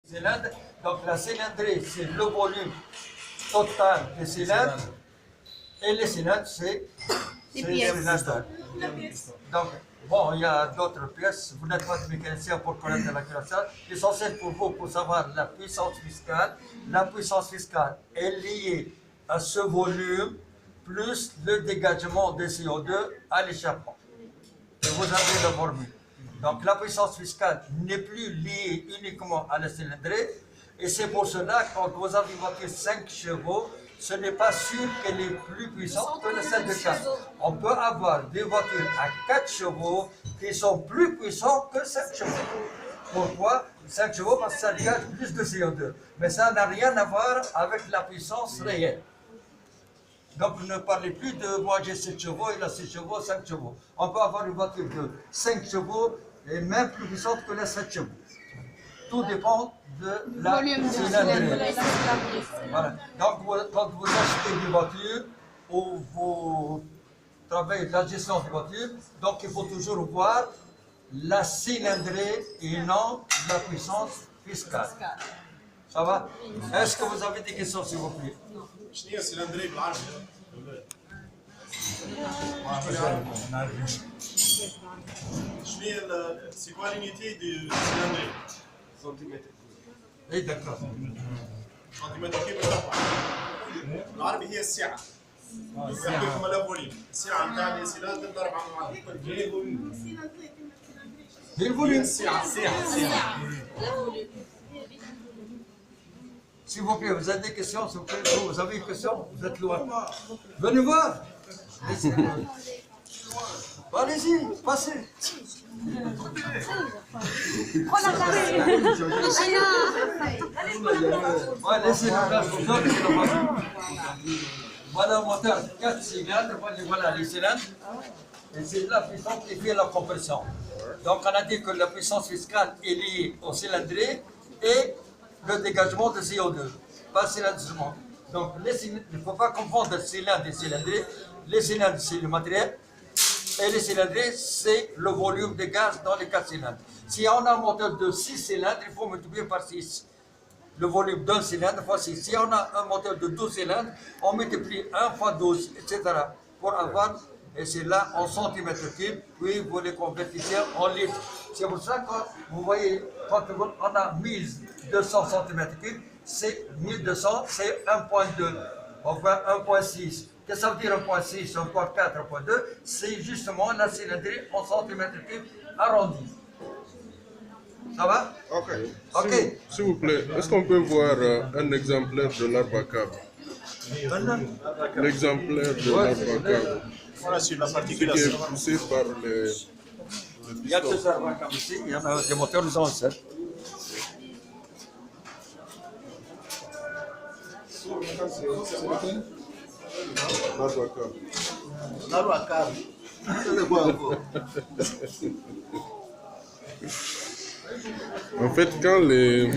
cylindre. Donc la cylindrée, c'est le volume total des cylindres. Et les cylindres, c'est les cylindres. Donc, bon, il y a d'autres pièces. Vous n'êtes pas mécanicien pour connaître la calculation. L'essentiel pour vous, pour savoir la puissance fiscale. La puissance fiscale est liée à ce volume plus le dégagement de CO2 à l'échappement. Et vous avez la formule. Donc la puissance fiscale n'est plus liée uniquement à la cylindrée. Et c'est pour cela que quand vous avez une voiture 5 chevaux, ce n'est pas sûr qu'elle est plus puissante que celle de 4. On peut avoir des voitures à 4 chevaux qui sont plus puissantes que 5 chevaux. Pourquoi 5 chevaux? Parce que ça dégage plus de CO2. Mais ça n'a rien à voir avec la puissance réelle. Donc ne parlez plus de moi j'ai 7 chevaux, il a 6 chevaux, 5 chevaux. On peut avoir une voiture de 5 chevaux et même plus puissante que les 7 chevaux. Tout dépend de la cylindrée. Voilà. Donc quand vous achetez une voiture ou vous travaillez de la gestion de voiture, donc il faut toujours voir la cylindrée et non la puissance fiscale. Ça va? Est-ce que vous avez des questions s'il vous plaît? شنو هي السلندري بالعربي؟ شنو هي سي كوا لينيتي دو سلندري؟ سنتيمتر. اي دكتور. سنتيمتر كيف بالضبط؟ بالعربي هي السعة. يعطيكم الفوليوم، السعة نتاع السلندر ضرب على بعض. هي الفوليوم. السعة. S'il vous plaît, vous avez des questions, s'il vous plaît. Vous avez une question? Vous êtes loin. Venez voir. Allez-y, passez. Ouais, laissez la place aux autres. Voilà un moteur 4 cylindres, voilà les cylindres. Et c'est la puissance qui fait la compression. Donc on a dit que la puissance fiscale est liée au cylindrée et le dégagement de CO2, pas cylindrement. Donc il ne faut pas confondre cylindre et cylindrée. Les cylindres, c'est le matériel, et les cylindrées, c'est le volume de gaz dans les 4 cylindres. Si on a un moteur de 6 cylindres, il faut multiplier par 6. Le volume d'un cylindre fois 6. Si on a un moteur de 12 cylindres, on multiplie 1 fois 12, etc. pour avoir, et c'est là en centimètres cubes, puis vous les convertissez en litres. C'est pour ça que vous voyez, quand on a 1200 cm3, c'est 1200, c'est 1.2, enfin 1.6. Qu'est-ce que ça veut dire 1.6, 1.4, 1.2? C'est justement la cylindrée en cm3 arrondi. Ça va? Ok. Ok. S'il vous plaît, est-ce qu'on peut voir un exemplaire de l'arbre à câble? L'exemplaire de l'arbre à câble. Voilà sur la Qui est particulation. poussé par les... Il y a deux arbres comme ici, il y en a des moteurs, nous en savons. L'arbre à câble. L'arbre à câble. C'est quoi encore? En fait, quand les